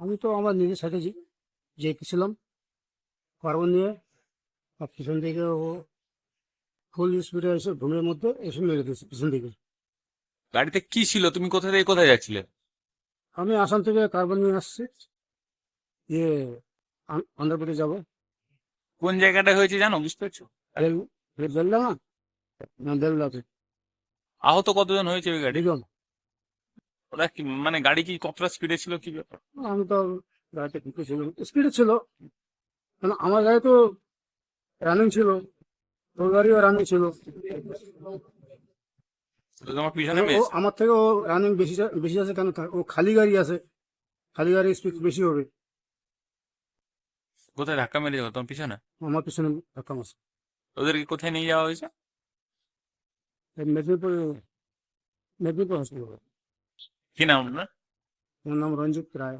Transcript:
আমি তো আমার নিজের সাথে যেতেছিলাম কার্বন নিয়ে, আর পিছন থেকে ও ফুল স্পিডে এসে ঘুমের মধ্যে এসে মেরে দিয়েছে পিছন থেকে। গাড়িতে কি ছিল? তুমি কোথা থেকে কোথায় যাচ্ছিলে? আমি আসাম থেকে কার্বন নিয়ে আসছি, ইয়ে অন্ধ্রপ্রদেশ যাবো। কোন জায়গাটা হয়েছে জানো, বুঝতে পারছো? রেল বেলদা না, না বেলদাতে আহত কতজন হয়েছে ওই গাড়ি? দুজন। ওরা কি মানে গাড়ি কি কতটা স্পিডে ছিল, কি ব্যাপার? আমি তো গাড়িতে ঢুকেছিল, স্পিডে ছিল, কারণ আমার গাড়ি তো রানিং ছিল, ওর গাড়িও রানিং ছিল। তো তোমার পিছনে কারণ ও মেরেছে? আমার থেকে ও রানিং বেশি বেশি আছে, কেন ও খালি গাড়ি আছে, খালি গাড়ির স্পিড বেশি হবে। কোথায় ধাক্কা মেরেছে তোমার পিছনে? আমার পিছনে ধাক্কা মারছে। ওদেরকে কোথায় নিয়ে যাওয়া হয়েছে? এই মেদিনীপুর, মেদিনীপুর হসপিটাল। কি নাম না? ওর নাম রঞ্জিত রায়।